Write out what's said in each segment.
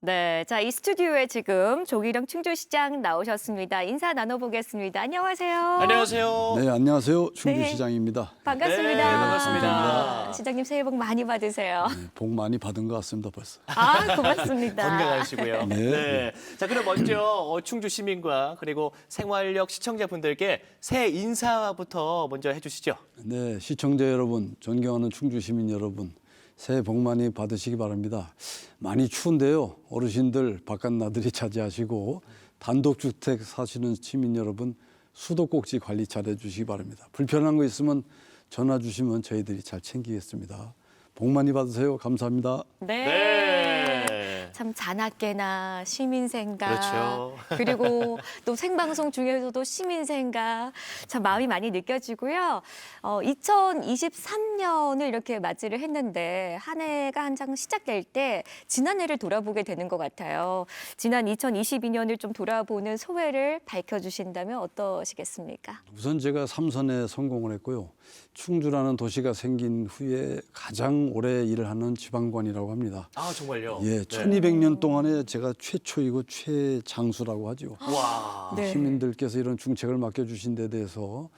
네, 자, 이 스튜디오에 지금 조기령 충주시장 나오셨습니다. 인사 나눠보겠습니다. 안녕하세요. 안녕하세요. 네, 안녕하세요. 충주시장입니다. 반갑습니다. 네, 반갑습니다. 시장님 새해 복 많이 받으세요. 네, 복 많이 받은 것 같습니다, 벌써. 아, 고맙습니다. 건강하시고요. 네. 자, 그럼 먼저 충주 시민과 그리고 생활역 시청자분들께 새해 인사부터 먼저 해주시죠. 네, 시청자 여러분, 존경하는 충주 시민 여러분, 새해 복 많이 받으시기 바랍니다. 많이 추운데요. 어르신들 바깥 나들이 자제하시고 단독주택 사시는 시민 여러분 수도꼭지 관리 잘 해주시기 바랍니다. 불편한 거 있으면 전화 주시면 저희들이 잘 챙기겠습니다. 복 많이 받으세요. 감사합니다. 네. 참 자나깨나 시민생각 그렇죠. 그리고 또 생방송 중에서도 시민생각 참 마음이 많이 느껴지고요. 2023년을 이렇게 맞이를 했는데 한 해가 한창 시작될 때 지난해를 돌아보게 되는 것 같아요. 지난 2022년을 좀 돌아보는 소회를 밝혀주신다면 어떠시겠습니까? 우선 제가 삼선에 성공을 했고요. 충주라는 도시가 생긴 후에 가장 오래 일을 하는 지방관이라고 합니다. 아, 정말요? 예, 1200년 동안에 제가 최초이고 최장수라고 하죠. 와. 네. 시민들께서 이런 중책을 맡겨주신 데 대해서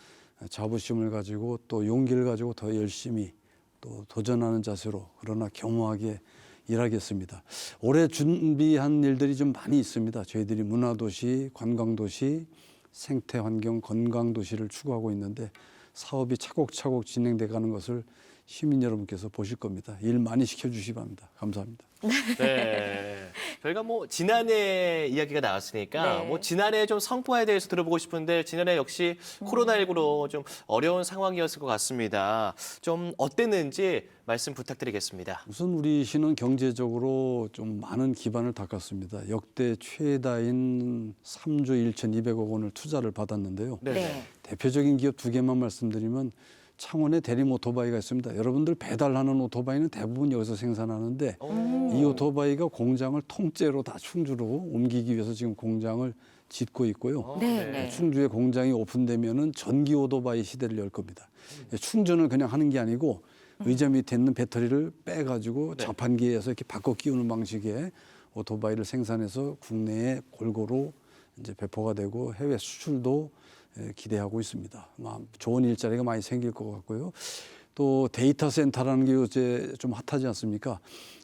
자부심을 가지고 또 용기를 가지고 더 열심히 또 도전하는 자세로 그러나 겸허하게 일하겠습니다. 올해 준비한 일들이 좀 많이 있습니다. 저희들이 문화도시, 관광도시, 생태환경, 건강도시를 추구하고 있는데 사업이 차곡차곡 진행돼 가는 것을 시민 여러분께서 보실 겁니다. 일 많이 시켜주시기 바랍니다. 감사합니다. 네. 저희가 지난해 이야기가 나왔으니까 네. 지난해 좀 성과에 대해서 들어보고 싶은데 지난해 역시 코로나19로 좀 어려운 상황이었을 것 같습니다. 좀 어땠는지 말씀 부탁드리겠습니다. 우선 우리 시는 경제적으로 좀 많은 기반을 닦았습니다. 역대 최다인 3조 1,200억 원을 투자를 받았는데요. 네. 대표적인 기업 두 개만 말씀드리면 창원에 대림 오토바이가 있습니다. 여러분들 배달하는 오토바이는 대부분 여기서 생산하는데 이 오토바이가 공장을 통째로 다 충주로 옮기기 위해서 지금 공장을 짓고 있고요. 네. 충주에 공장이 오픈되면은 전기 오토바이 시대를 열 겁니다. 충전을 그냥 하는 게 아니고 의자 밑에 있는 배터리를 빼가지고 네. 자판기에서 이렇게 바꿔 끼우는 방식의 오토바이를 생산해서 국내에 골고루 이제 배포가 되고 해외 수출도 기대하고 있습니다. 좋은 일자리가 많이 생길 것 같고요. 또 데이터 센터라는 게 요새 좀 핫하지 않습니까?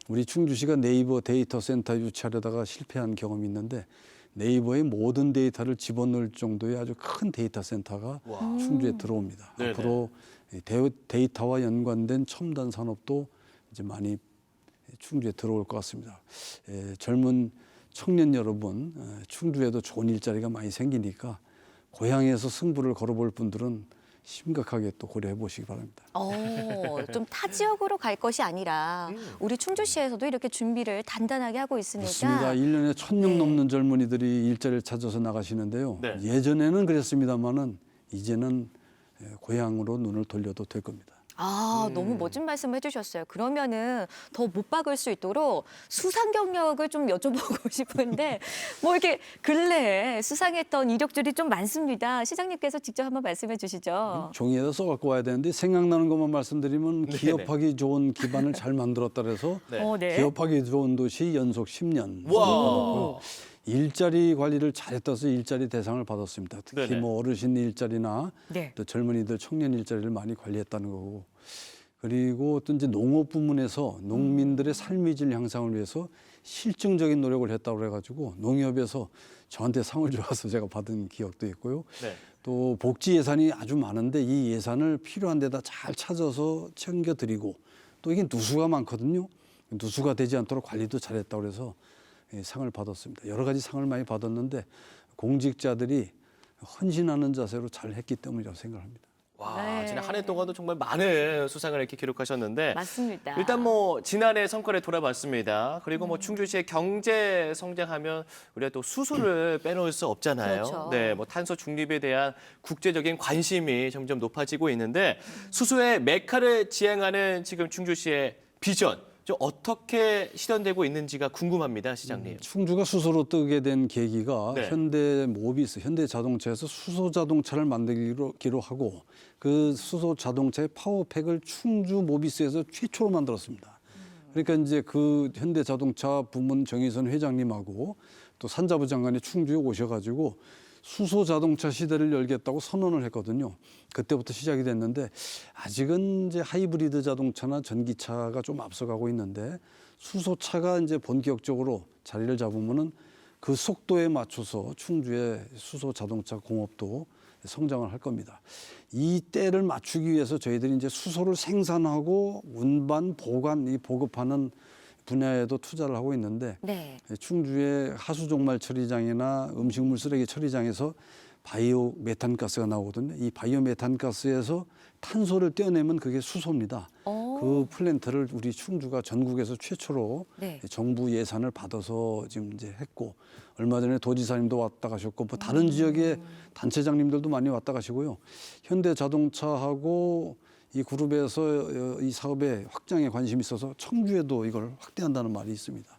우리 충주시가 네이버 데이터 센터 유치하려다가 실패한 경험이 있는데 네이버의 모든 데이터를 집어넣을 정도의 아주 큰 데이터 센터가 충주에 들어옵니다. 네네. 앞으로 데이터와 연관된 첨단 산업도 이제 많이 충주에 들어올 것 같습니다. 젊은 청년 여러분, 충주에도 좋은 일자리가 많이 생기니까 고향에서 승부를 걸어볼 분들은 심각하게 또 고려해 보시기 바랍니다. 좀 타 지역으로 갈 것이 아니라 우리 충주시에서도 이렇게 준비를 단단하게 하고 있으니까. 맞습니다. 1년에 1,000명 네. 넘는 젊은이들이 일자리를 찾아서 나가시는데요. 네. 예전에는 그랬습니다마는 이제는 고향으로 눈을 돌려도 될 겁니다. 너무 멋진 말씀 해주셨어요. 그러면은 더 못 박을 수 있도록 수상 경력을 좀 여쭤보고 싶은데 이렇게 근래에 수상했던 이력들이 좀 많습니다. 시장님께서 직접 한번 말씀해 주시죠. 종이에다 써갖고 와야 되는데 생각나는 것만 말씀드리면 네네. 기업하기 좋은 기반을 잘 만들었다 그래서 네. 네. 기업하기 좋은 도시 연속 10년. 와. 일자리 관리를 잘했다 해서 일자리 대상을 받았습니다. 특히 네네. 어르신 일자리나 네. 또 젊은이들 청년 일자리를 많이 관리했다는 거고 그리고 또 이제 농업 부문에서 농민들의 삶의 질 향상을 위해서 실증적인 노력을 했다고 그래가지고 농협에서 저한테 상을 줘서 제가 받은 기억도 있고요. 네. 또 복지 예산이 아주 많은데 이 예산을 필요한 데다 잘 찾아서 챙겨드리고 또 이게 누수가 많거든요. 누수가 되지 않도록 관리도 잘했다고 그래서 상을 받았습니다. 여러 가지 상을 많이 받았는데 공직자들이 헌신하는 자세로 잘 했기 때문이라고 생각합니다. 와, 네. 지난 한 해 동안도 정말 많은 수상을 이렇게 기록하셨는데 맞습니다. 일단 지난해 성과를 돌아봤습니다. 그리고 충주시의 경제 성장하면 우리가 또 수소를 빼놓을 수 없잖아요. 그렇죠. 네, 탄소 중립에 대한 국제적인 관심이 점점 높아지고 있는데 수소의 메카를 지향하는 지금 충주시의 비전 좀 어떻게 실현되고 있는지가 궁금합니다, 시장님. 충주가 수소로 뜨게 된 계기가 네. 현대모비스, 현대자동차에서 수소 자동차를 만들기로 하고 그 수소 자동차의 파워팩을 충주 모비스에서 최초로 만들었습니다. 그러니까 이제 그 현대자동차 부문 정의선 회장님하고 또 산자부 장관이 충주에 오셔가지고 수소 자동차 시대를 열겠다고 선언을 했거든요. 그때부터 시작이 됐는데 아직은 이제 하이브리드 자동차나 전기차가 좀 앞서가고 있는데 수소차가 이제 본격적으로 자리를 잡으면은 그 속도에 맞춰서 충주의 수소 자동차 공업도 성장을 할 겁니다. 이 때를 맞추기 위해서 저희들이 이제 수소를 생산하고 운반, 보관, 이 보급하는 분야에도 투자를 하고 있는데 네. 충주의 하수종말 처리장이나 음식물 쓰레기 처리장에서 바이오 메탄가스가 나오거든요. 이 바이오 메탄가스에서 탄소를 떼어내면 그게 수소입니다. 그 플랜트를 우리 충주가 전국에서 최초로 네. 정부 예산을 받아서 지금 이제 했고 얼마 전에 도지사님도 왔다 가셨고 뭐 다른 지역의 단체장님들도 많이 왔다 가시고요. 현대자동차하고 이 그룹에서 이 사업에 확장에 관심이 있어서 청주에도 이걸 확대한다는 말이 있습니다.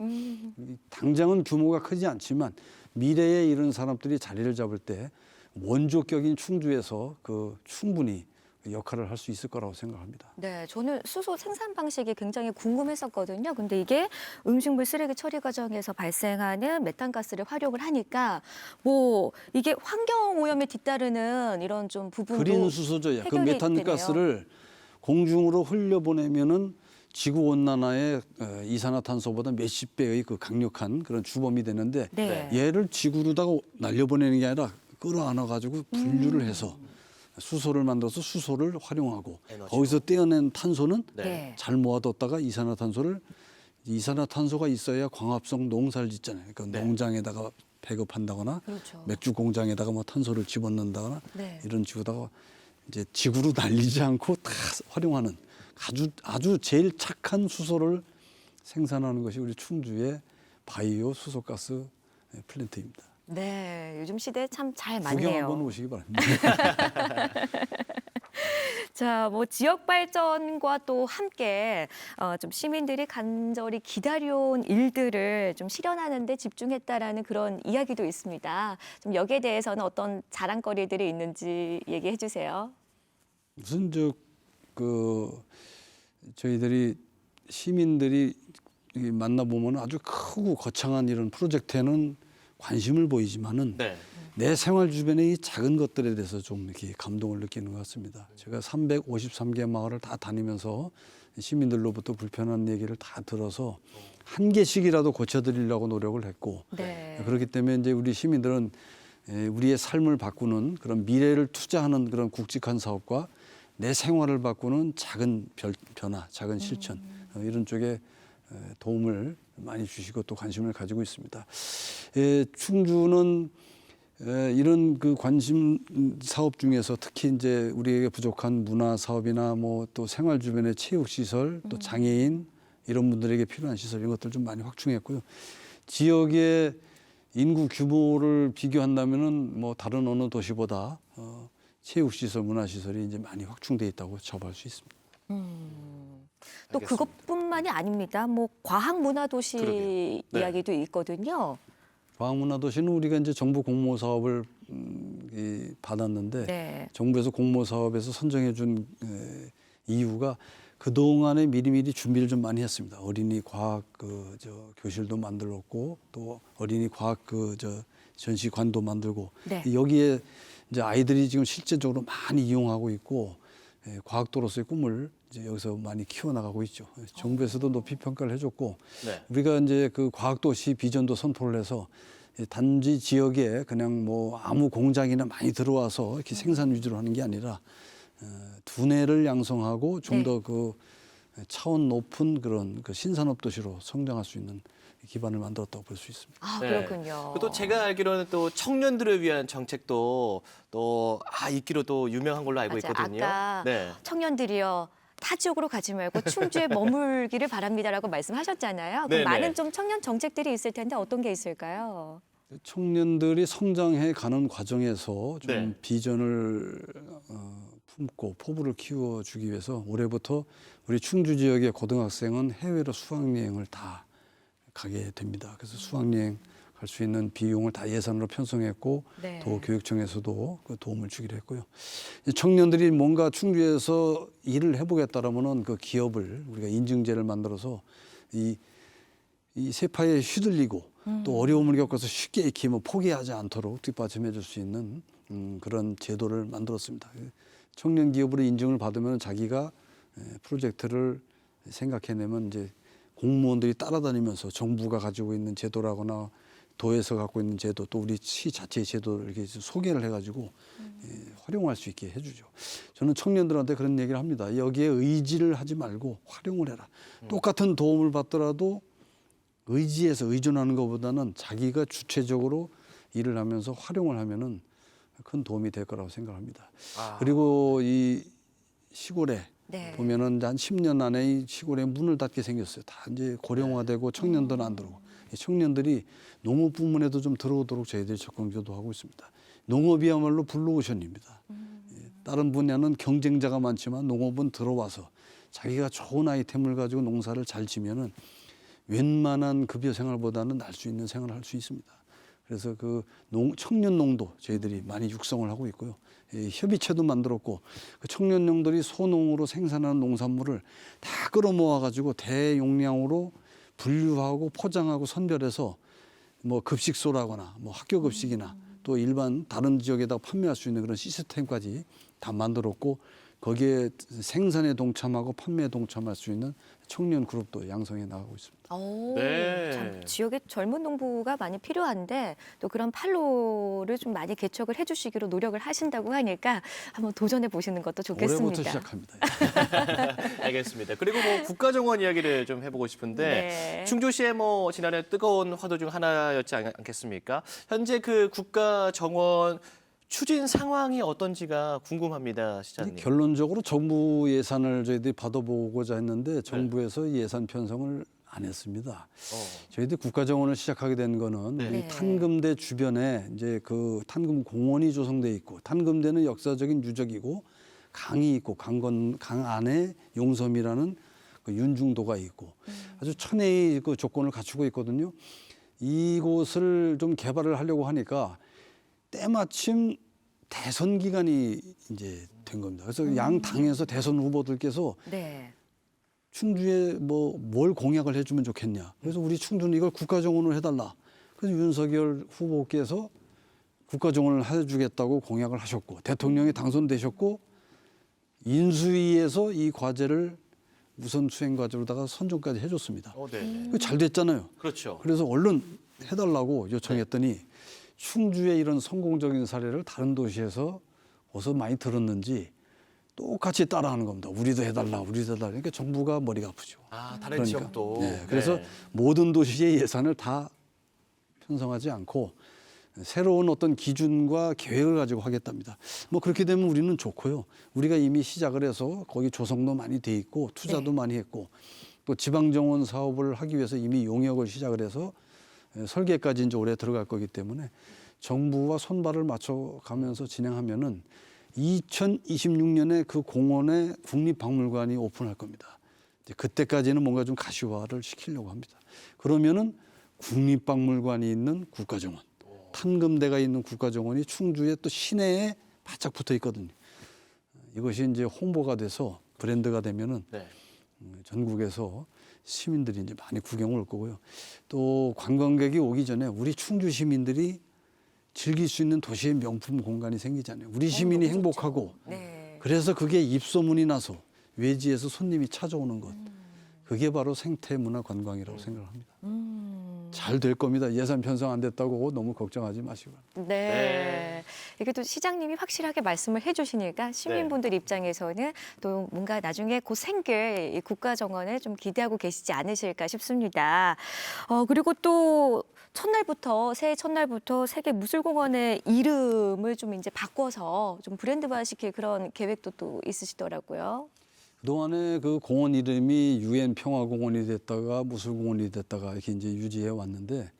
당장은 규모가 크지 않지만 미래에 이런 사람들이 자리를 잡을 때 원조격인 충주에서 그 충분히 역할을 할 수 있을 거라고 생각합니다. 네, 저는 수소 생산 방식이 굉장히 궁금했었거든요. 근데 이게 음식물 쓰레기 처리 과정에서 발생하는 메탄가스를 활용을 하니까 뭐 이게 환경 오염에 뒤따르는 이런 좀 부분도 그린 수소죠. 그 해결이 메탄가스를 공중으로 흘려보내면은 지구 온난화의 이산화탄소보다 몇십 배의 그 강력한 그런 주범이 되는데 네. 얘를 지구로다가 날려보내는 게 아니라 끌어안아 가지고 분류를 해서 수소를 만들어서 수소를 활용하고 에너지로. 거기서 떼어낸 탄소는 네. 잘 모아뒀다가 이산화탄소가 있어야 광합성 농사를 짓잖아요. 그러니까 네. 농장에다가 배급한다거나 그렇죠. 맥주 공장에다가 뭐 탄소를 집어넣는다거나 네. 이런 식으로다가 이제 지구로 날리지 않고 다 활용하는 아주 제일 착한 수소를 생산하는 것이 우리 충주의 바이오 수소가스 플랜트입니다. 네, 요즘 시대에 참 잘 구경 맞네요. 한번 오시기 바랍니다. 자, 뭐 지역 발전과 또 함께 좀 시민들이 간절히 기다려온 일들을 좀 실현하는 데 집중했다라는 그런 이야기도 있습니다. 좀 여기에 대해서는 어떤 자랑거리들이 있는지 얘기해 주세요. 무슨 저희들이 시민들이 만나보면 아주 크고 거창한 이런 프로젝트에는 관심을 보이지만은 네. 내 생활 주변의 이 작은 것들에 대해서 좀 이렇게 감동을 느끼는 것 같습니다. 제가 353개 마을을 다 다니면서 시민들로부터 불편한 얘기를 다 들어서 한 개씩이라도 고쳐드리려고 노력을 했고 네. 그렇기 때문에 이제 우리 시민들은 우리의 삶을 바꾸는 그런 미래를 투자하는 그런 굵직한 사업과 내 생활을 바꾸는 작은 변화, 작은 실천 이런 쪽에 도움을 많이 주시고 또 관심을 가지고 있습니다. 충주는 이런 그 관심 사업 중에서 특히 이제 우리에게 부족한 문화 사업이나 뭐 또 생활 주변의 체육 시설, 또 장애인 이런 분들에게 필요한 시설 이런 것들 좀 많이 확충했고요. 지역의 인구 규모를 비교한다면은 뭐 다른 어느 도시보다 체육 시설, 문화 시설이 이제 많이 확충돼 있다고 자부할 수 있습니다. 또 알겠습니다. 그것뿐만이 아닙니다. 뭐 과학문화도시 그러게요. 네. 이야기도 있거든요. 과학문화도시는 우리가 이제 정부 공모 사업을 받았는데 네. 정부에서 공모 사업에서 선정해 준 이유가 그 동안에 미리미리 준비를 좀 많이 했습니다. 어린이 과학 교실도 만들었고 또 어린이 과학 전시관도 만들고 네. 여기에 이제 아이들이 지금 실제적으로 많이 이용하고 있고 과학도로서의 꿈을 이제 여기서 많이 키워나가고 있죠. 정부에서도 높이 평가를 해줬고 네. 우리가 이제 그 과학도시 비전도 선포를 해서 단지 지역에 그냥 뭐 아무 공장이나 많이 들어와서 이렇게 생산 위주로 하는 게 아니라 두뇌를 양성하고 좀 더 그 차원 높은 그런 그 신산업 도시로 성장할 수 있는 기반을 만들었다고 볼 수 있습니다. 아, 네. 그렇군요. 또 제가 알기로는 또 청년들을 위한 정책도 또 있기로 또 유명한 걸로 알고 맞아요. 있거든요. 아까 네. 청년들이요. 타 지역으로 가지 말고 충주에 머물기를 바랍니다라고 말씀하셨잖아요. 그럼 네네. 많은 좀 청년 정책들이 있을 텐데 어떤 게 있을까요? 청년들이 성장해 가는 과정에서 좀 네. 비전을 품고 포부를 키워주기 위해서 올해부터 우리 충주 지역의 고등학생은 해외로 수학여행을 다 가게 됩니다. 그래서 수학여행 갈 수 있는 비용을 다 예산으로 편성했고 네. 또 교육청에서도 그 도움을 주기로 했고요. 청년들이 뭔가 충주에서 일을 해보겠다라면은 그 기업을 우리가 인증제를 만들어서 이 세파에 휘둘리고 또 어려움을 겪어서 쉽게 이렇게 뭐 포기하지 않도록 뒷받침해 줄 수 있는 그런 제도를 만들었습니다. 청년 기업으로 인증을 받으면 자기가 프로젝트를 생각해내면 이제 공무원들이 따라다니면서 정부가 가지고 있는 제도라거나 도에서 갖고 있는 제도 또 우리 시 자체의 제도를 이렇게 소개를 해가지고 활용할 수 있게 해주죠. 저는 청년들한테 그런 얘기를 합니다. 여기에 의지를 하지 말고 활용을 해라. 똑같은 도움을 받더라도 의지해서 의존하는 것보다는 자기가 주체적으로 일을 하면서 활용을 하면은 큰 도움이 될 거라고 생각합니다. 그리고 이 시골에 네. 보면은 한 10년 안에 이 시골에 문을 닫게 생겼어요. 다 이제 고령화되고 청년들은 안 들어오고. 이 청년들이 농업 부문에도 좀 들어오도록 저희들이 적극 하고 있습니다. 농업이야말로 블루오션입니다. 다른 분야는 경쟁자가 많지만 농업은 들어와서 자기가 좋은 아이템을 가지고 농사를 잘 지면은 웬만한 급여 생활보다는 날 수 있는 생활을 할 수 있습니다. 그래서 그 청년 농도 저희들이 많이 육성을 하고 있고요. 협의체도 만들었고 그 청년농들이 소농으로 생산하는 농산물을 다 끌어모아 가지고 대용량으로 분류하고 포장하고 선별해서 뭐 급식소라거나 뭐 학교 급식이나 또 일반 다른 지역에다 판매할 수 있는 그런 시스템까지 다 만들었고 거기에 생산에 동참하고 판매에 동참할 수 있는 청년 그룹도 양성해 나가고 있습니다. 오, 네. 참 지역에 젊은 농부가 많이 필요한데 또 그런 판로를 좀 많이 개척을 해주시기로 노력을 하신다고 하니까 한번 도전해 보시는 것도 좋겠습니다. 올해부터 시작합니다. 알겠습니다. 그리고 뭐 국가정원 이야기를 좀 해보고 싶은데 네. 충주시의 뭐 지난해 뜨거운 화두 중 하나였지 않겠습니까? 현재 그 국가정원 추진 상황이 어떤지가 궁금합니다, 시장님. 결론적으로 정부 예산을 저희들이 받아보고자 했는데 정부에서 예산 편성을 안 했습니다. 저희들이 국가정원을 시작하게 된 거는 네. 우리 탄금대 주변에 이제 그 탄금 공원이 조성돼 있고 탄금대는 역사적인 유적이고 강이 있고 강 안에 용섬이라는 그 윤중도가 있고 아주 천혜의 그 조건을 갖추고 있거든요. 이곳을 좀 개발을 하려고 하니까 때마침 대선 기간이 이제 된 겁니다. 그래서 양 당에서 대선 후보들께서 네. 충주에 뭘 공약을 해주면 좋겠냐. 그래서 우리 충주는 이걸 국가정원을 해달라. 그래서 윤석열 후보께서 국가정원을 해주겠다고 공약을 하셨고 대통령이 당선되셨고 인수위에서 이 과제를 우선 수행 과제로다가 선정까지 해줬습니다. 네. 이거 잘 됐잖아요. 그렇죠. 그래서 얼른 해달라고 요청했더니 충주의 이런 성공적인 사례를 다른 도시에서 어디서 많이 들었는지 똑같이 따라하는 겁니다. 우리도 해달라, 우리도 해달라. 그러니까 정부가 머리가 아프죠. 다른 지역도. 네, 그래서 모든 도시의 예산을 다 편성하지 않고 새로운 어떤 기준과 계획을 가지고 하겠답니다. 뭐 그렇게 되면 우리는 좋고요. 우리가 이미 시작을 해서 거기 조성도 많이 돼 있고 투자도 많이 했고 또 지방정원 사업을 하기 위해서 이미 용역을 시작을 해서 설계까지 이제 올해 들어갈 거기 때문에 정부와 손발을 맞춰가면서 진행하면은 2026년에 그 공원에 국립박물관이 오픈할 겁니다. 이제 그때까지는 뭔가 좀 가시화를 시키려고 합니다. 그러면은 국립박물관이 있는 국가정원, 탄금대가 있는 국가정원이 충주의 또 시내에 바짝 붙어 있거든요. 이것이 이제 홍보가 돼서 브랜드가 되면은 전국에서 시민들이 이제 많이 구경을 올 거고요. 또 관광객이 오기 전에 우리 충주 시민들이 즐길 수 있는 도시의 명품 공간이 생기잖아요. 우리 시민이 행복하고 네. 그래서 그게 입소문이 나서 외지에서 손님이 찾아오는 것. 그게 바로 생태문화관광이라고 생각합니다. 잘 될 겁니다. 예산 편성 안 됐다고 너무 걱정하지 마시고. 네. 이게 또 시장님이 확실하게 말씀을 해주시니까 시민분들 입장에서는 또 뭔가 나중에 곧 생길 이 국가정원을 좀 기대하고 계시지 않으실까 싶습니다. 그리고 또 새해 첫날부터 세계 무술공원의 이름을 좀 이제 바꿔서 좀 브랜드화시킬 그런 계획도 또 있으시더라고요. 그동안에 그 공원 이름이 UN 평화공원이 됐다가 무술공원이 됐다가 이렇게 이제 유지해 왔는데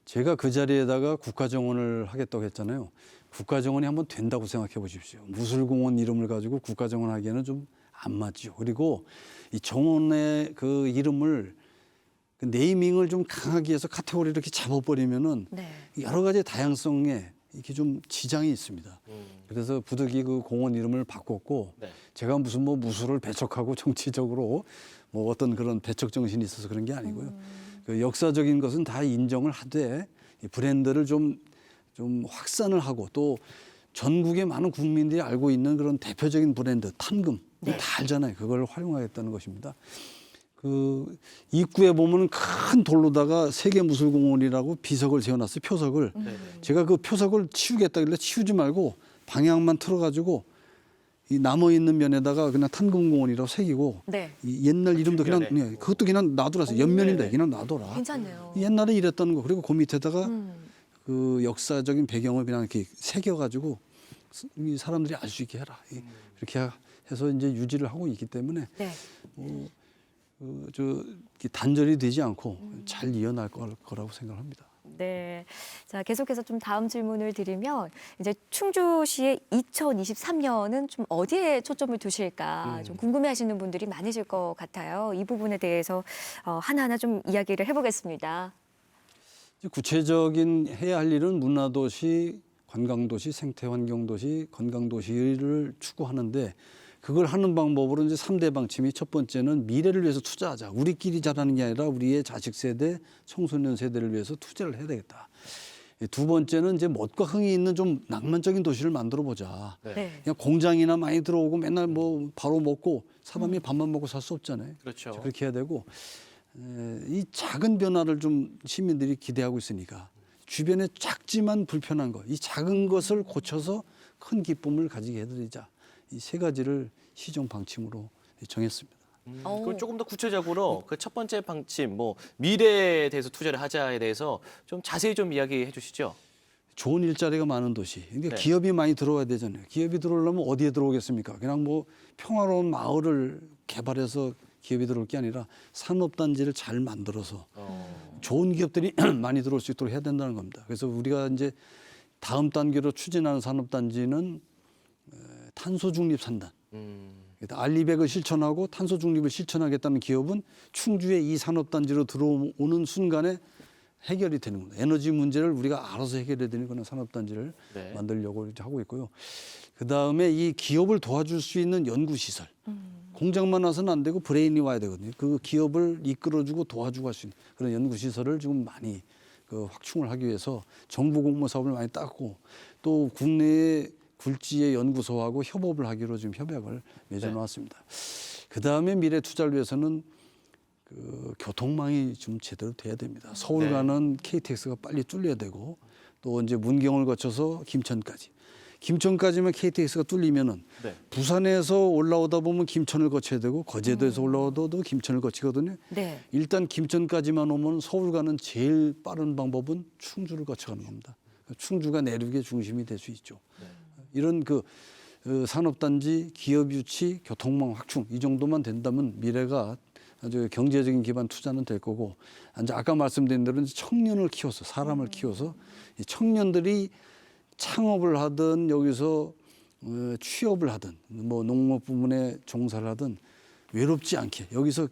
제가 그 자리에다가 국가정원을 하겠다고 했잖아요. 국가정원이 한번 된다고 생각해 보십시오. 무술공원 이름을 가지고 국가정원 하기에는 좀 안 맞죠. 그리고 이 정원의 그 이름을 그 네이밍을 좀 강하게 해서 카테고리를 이렇게 잡아버리면은 여러 가지 다양성에 이게 좀 지장이 있습니다. 그래서 부득이 그 공원 이름을 바꿨고 네. 제가 무슨 뭐 무술을 배척하고 정치적으로 뭐 어떤 그런 배척 정신이 있어서 그런 게 아니고요. 그 역사적인 것은 다 인정을 하되 이 브랜드를 좀 확산을 하고 또 전국의 많은 국민들이 알고 있는 그런 대표적인 브랜드 탄금 다 알잖아요. 그걸 활용하겠다는 것입니다. 그 입구에 보면 큰 돌로다가 세계무술공원이라고 비석을 세워놨어요. 표석을. 제가 그 표석을 치우겠다길래 치우지 말고 방향만 틀어가지고 이 남아 있는 면에다가 그냥 탄금공원이라고 새기고 네. 이 옛날 이름도 그냥 옆면에. 그것도 그냥 놔둬놨어요. 옆면인데 그냥 놔둬라. 괜찮네요. 옛날에 이랬다는 거. 그리고 그 밑에다가 그 역사적인 배경을 그냥 이렇게 새겨가지고 이 사람들이 알 수 있게 해라. 이렇게 해서 이제 유지를 하고 있기 때문에 네. 단절이 되지 않고 잘 이어날 거라고 생각합니다. 네. 자, 계속해서 좀 다음 질문을 드리면 이제 충주시의 2023년은 좀 어디에 초점을 두실까 좀 궁금해하시는 분들이 많으실 것 같아요. 이 부분에 대해서 하나하나 좀 이야기를 해보겠습니다. 구체적인 해야 할 일은 문화도시, 관광도시, 생태환경도시, 건강도시를 추구하는데 그걸 하는 방법으로 이제 3대 방침이 첫 번째는 미래를 위해서 투자하자. 우리끼리 잘하는 게 아니라 우리의 자식 세대, 청소년 세대를 위해서 투자를 해야 되겠다. 두 번째는 이제 멋과 흥이 있는 좀 낭만적인 도시를 만들어 보자. 네. 그냥 공장이나 많이 들어오고 맨날 뭐 바로 먹고 사람이 밥만 먹고 살 수 없잖아요. 그렇죠. 그렇게 해야 되고 이 작은 변화를 좀 시민들이 기대하고 있으니까 주변에 작지만 불편한 것, 이 작은 것을 고쳐서 큰 기쁨을 가지게 해드리자. 이 세 가지를 시정 방침으로 정했습니다. 그럼 조금 더 구체적으로 그 첫 번째 방침, 뭐 미래에 대해서 투자를 하자에 대해서 좀 자세히 좀 이야기해 주시죠. 좋은 일자리가 많은 도시. 그러니까 네. 기업이 많이 들어와야 되잖아요. 기업이 들어오려면 어디에 들어오겠습니까? 그냥 뭐 평화로운 마을을 개발해서 기업이 들어올 게 아니라 산업단지를 잘 만들어서 좋은 기업들이 많이 들어올 수 있도록 해야 된다는 겁니다. 그래서 우리가 이제 다음 단계로 추진하는 산업단지는 탄소 중립 산단. 알리백을 실천하고 탄소 중립을 실천하겠다는 기업은 충주의 이 산업단지로 들어오는 순간에 해결이 되는 겁니다. 에너지 문제를 우리가 알아서 해결해야 되는 그런 산업단지를 네. 만들려고 하고 있고요. 그다음에 이 기업을 도와줄 수 있는 연구시설. 공장만 와서는 안 되고 브레인이 와야 되거든요. 그 기업을 이끌어주고 도와주고 할 수 있는 그런 연구시설을 지금 많이 확충을 하기 위해서 정부 공모 사업을 많이 땄고 또 국내의 굴지의 연구소하고 협업을 하기로 지금 협약을 맺어놓았습니다. 그다음에 미래 투자를 위해서는 그 교통망이 좀 제대로 돼야 됩니다. 서울 가는 KTX가 빨리 뚫려야 되고 또 이제 문경을 거쳐서 김천까지. 김천까지만 KTX가 뚫리면은 부산에서 올라오다 보면 김천을 거쳐야 되고 거제도에서 올라오다도 김천을 거치거든요. 네. 일단 김천까지만 오면 서울 가는 제일 빠른 방법은 충주를 거쳐가는 겁니다. 충주가 내륙의 중심이 될 수 있죠. 이런 산업단지, 기업 유치, 교통망 확충 이 정도만 된다면 미래가 아주 경제적인 기반 투자는 될 거고 이제 아까 말씀드린 대로 청년을 키워서 사람을 키워서 이 청년들이 창업을 하든 여기서 취업을 하든 뭐 농업 부문에 종사를 하든 외롭지 않게 여기서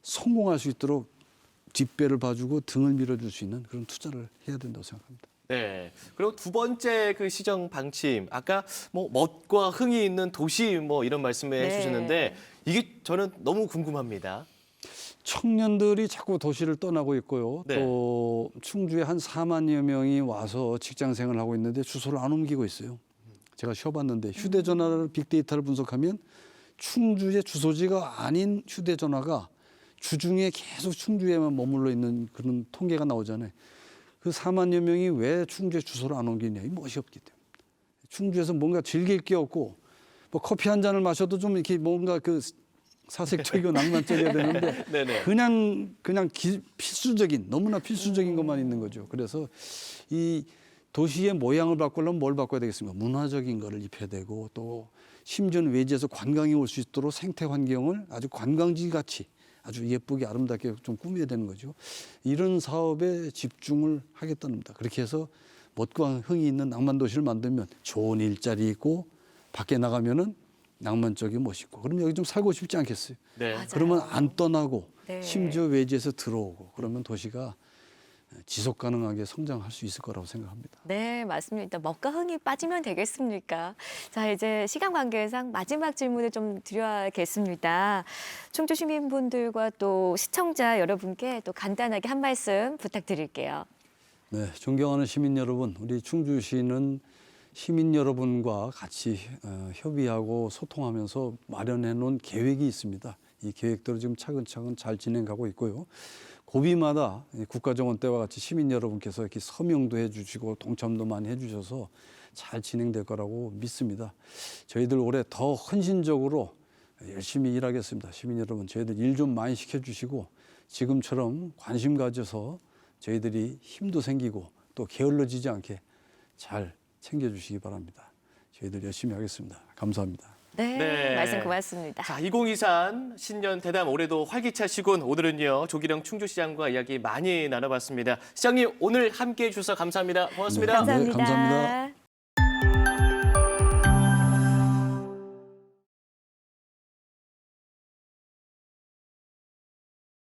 성공할 수 있도록 뒷배를 봐주고 등을 밀어줄 수 있는 그런 투자를 해야 된다고 생각합니다. 네. 그리고 두 번째 그 시정 방침, 아까 뭐 멋과 흥이 있는 도시 뭐 이런 말씀을 해주셨는데 이게 저는 너무 궁금합니다. 청년들이 자꾸 도시를 떠나고 있고요. 네. 또 충주에 한 4만여 명이 와서 직장 생활을 하고 있는데 주소를 안 옮기고 있어요. 제가 쉬어봤는데 휴대전화를 빅데이터를 분석하면 충주의 주소지가 아닌 휴대전화가 주중에 계속 충주에만 머물러 있는 그런 통계가 나오잖아요. 그 4만여 명이 왜 충주에 주소를 안 옮기냐? 이 멋이 없기 때문에. 충주에서 뭔가 즐길 게 없고 뭐 커피 한 잔을 마셔도 좀 이렇게 뭔가 그 사색적이고 낭만적이어야 되는데 네네. 그냥 필수적인 너무나 필수적인 것만 있는 거죠. 그래서 이 도시의 모양을 바꾸려면 뭘 바꿔야 되겠습니까? 문화적인 거를 입혀야 되고 또 심지어는 외지에서 관광이 올 수 있도록 생태 환경을 아주 관광지 같이 아주 예쁘게 아름답게 좀 꾸며야 되는 거죠. 이런 사업에 집중을 하겠다는 겁니다. 그렇게 해서 멋과 흥이 있는 낭만 도시를 만들면 좋은 일자리 있고 밖에 나가면은 낭만적이 멋있고 그럼 여기 좀 살고 싶지 않겠어요? 네. 맞아요. 그러면 안 떠나고 네. 심지어 외지에서 들어오고 그러면 도시가 지속 가능하게 성장할 수 있을 거라고 생각합니다. 네, 맞습니다. 먹과 흥이 빠지면 되겠습니까? 자, 이제 시간 관계상 마지막 질문을 좀 드려야겠습니다. 충주 시민분들과 또 시청자 여러분께 또 간단하게 한 말씀 부탁드릴게요. 네, 존경하는 시민 여러분, 우리 충주시는 시민 여러분과 같이 협의하고 소통하면서 마련해 놓은 계획이 있습니다. 이 계획대로 지금 차근차근 잘 진행하고 있고요. 고비마다 국가정원 때와 같이 시민 여러분께서 이렇게 서명도 해주시고 동참도 많이 해주셔서 잘 진행될 거라고 믿습니다. 저희들 올해 더 헌신적으로 열심히 일하겠습니다. 시민 여러분, 저희들 일 좀 많이 시켜주시고 지금처럼 관심 가져서 저희들이 힘도 생기고 또 게을러지지 않게 잘 챙겨주시기 바랍니다. 저희들 열심히 하겠습니다. 감사합니다. 네, 네. 말씀 고맙습니다. 자, 2023 신년 대담 올해도 활기차시군. 오늘은요 조기령 충주시장과 이야기 많이 나눠봤습니다. 시장님 오늘 함께해 주셔서 감사합니다. 고맙습니다. 감사합니다. 네, 감사합니다.